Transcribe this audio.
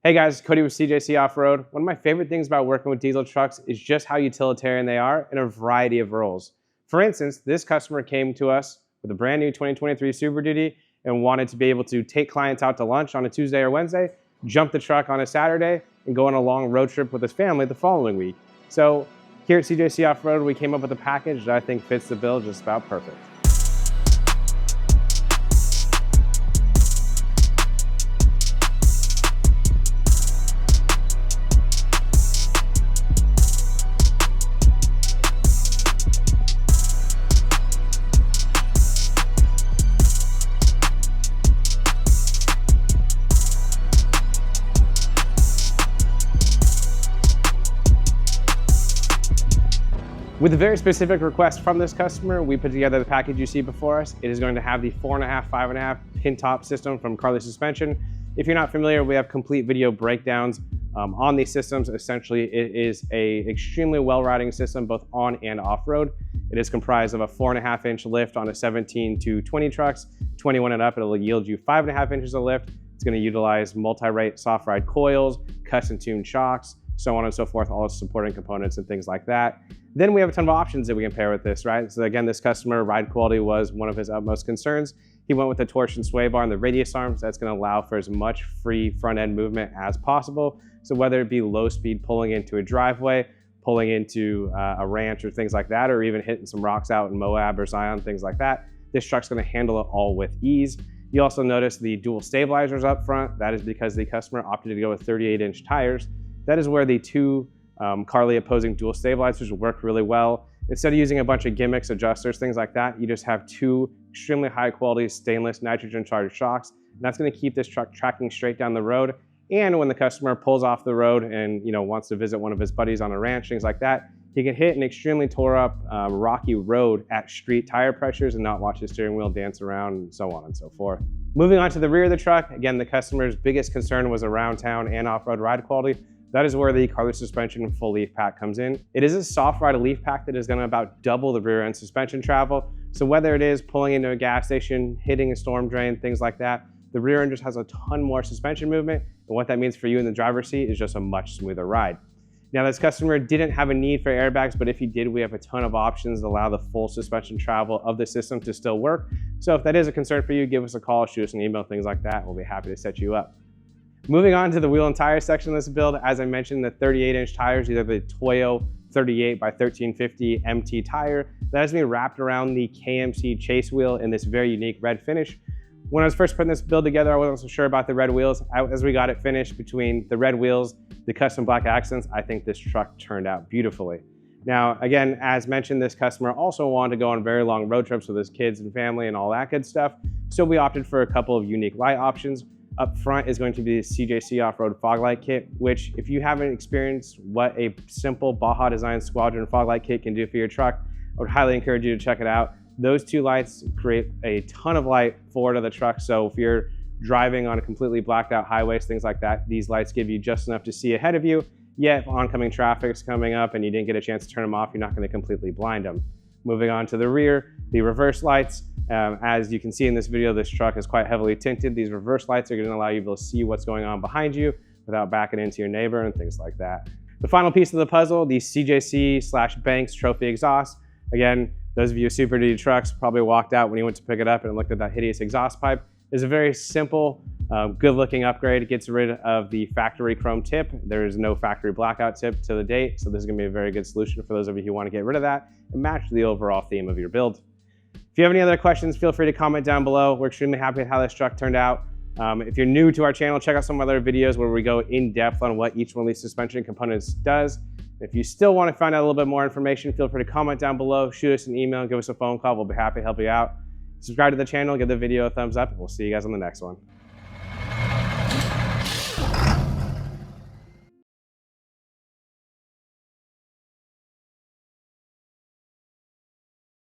Hey guys, Cody with CJC Off-Road. One of my favorite things about working with diesel trucks is just how utilitarian they are in a variety of roles. For instance, this customer came to us with a brand new 2023 Super Duty and wanted to be able to take clients out to lunch on a Tuesday or Wednesday, jump the truck on a Saturday, and go on a long road trip with his family the following week. So here at CJC Off-Road, we came up with a package that I think fits the bill just about perfect. With a very specific request from this customer, we put together the package you see before us. It is going to have the 4.5, 5.5 Pintop system from Carli Suspension. If you're not familiar, we have complete video breakdowns on these systems. Essentially, it is an extremely well-riding system, both on and off-road. It is comprised of a 4.5-inch lift on a 17 to 20 trucks. 21 and up, it'll yield you 5.5 inches of lift. It's going to utilize multi-rate soft ride coils, custom tuned shocks, so on and so forth, all the supporting components and things like that. Then we have a ton of options that we can pair with this, right? So again, this customer, ride quality was one of his utmost concerns. He went with the torsion sway bar and the radius arms. That's gonna allow for as much free front end movement as possible. So whether it be low speed pulling into a driveway, pulling into a ranch or things like that, or even hitting some rocks out in Moab or Zion, things like that, this truck's gonna handle it all with ease. You also notice the dual stabilizers up front. That is because the customer opted to go with 38-inch tires. That is where the two Carli opposing dual stabilizers work really well. Instead of using a bunch of gimmicks, adjusters, things like that, you just have two extremely high quality stainless nitrogen charged shocks. And that's gonna keep this truck tracking straight down the road. And when the customer pulls off the road and wants to visit one of his buddies on a ranch, things like that, he can hit an extremely tore up rocky road at street tire pressures and not watch his steering wheel dance around and so on and so forth. Moving on to the rear of the truck, again, the customer's biggest concern was around town and off-road ride quality. That is where the Carli Suspension full leaf pack comes in. It is a soft ride leaf pack that is gonna about double the rear end suspension travel. So whether it is pulling into a gas station, hitting a storm drain, things like that, the rear end just has a ton more suspension movement. And what that means for you in the driver's seat is just a much smoother ride. Now this customer didn't have a need for airbags, but if he did, we have a ton of options that allow the full suspension travel of the system to still work. So if that is a concern for you, give us a call, shoot us an email, things like that. We'll be happy to set you up. Moving on to the wheel and tire section of this build, as I mentioned, the 38-inch tires, these are the Toyo 38 by 1350 MT tire. That has been wrapped around the KMC chase wheel in this very unique red finish. When I was first putting this build together, I wasn't so sure about the red wheels. As we got it finished, between the red wheels, the custom black accents, I think this truck turned out beautifully. Now, again, as mentioned, this customer also wanted to go on very long road trips with his kids and family and all that good stuff. So we opted for a couple of unique light options. Up front is going to be the CJC Off-Road Fog Light Kit, which if you haven't experienced what a simple Baja Design Squadron fog light kit can do for your truck, I would highly encourage you to check it out. Those two lights create a ton of light forward of the truck. So if you're driving on a completely blacked out highways, things like that, these lights give you just enough to see ahead of you. Yet if oncoming traffic is coming up and you didn't get a chance to turn them off, you're not going to completely blind them. Moving on to the rear, the reverse lights. As you can see in this video, this truck is quite heavily tinted. These reverse lights are going to allow you to see what's going on behind you without backing into your neighbor and things like that. The final piece of the puzzle, the CJC/Banks trophy exhaust. Again, those of you with Super Duty trucks probably walked out when you went to pick it up and looked at that hideous exhaust pipe. It's a very simple, good-looking upgrade. It gets rid of the factory chrome tip. There is no factory blackout tip to the date, so this is going to be a very good solution for those of you who want to get rid of that and match the overall theme of your build. If you have any other questions, feel free to comment down below. We're extremely happy with how this truck turned out. If you're new to our channel, check out some other videos where we go in depth on what each one of these suspension components does. If you still want to find out a little bit more information, feel free to comment down below, shoot us an email, give us a phone call. We'll be happy to help you out. Subscribe to the channel, give the video a thumbs up, and we'll see you guys on the next one.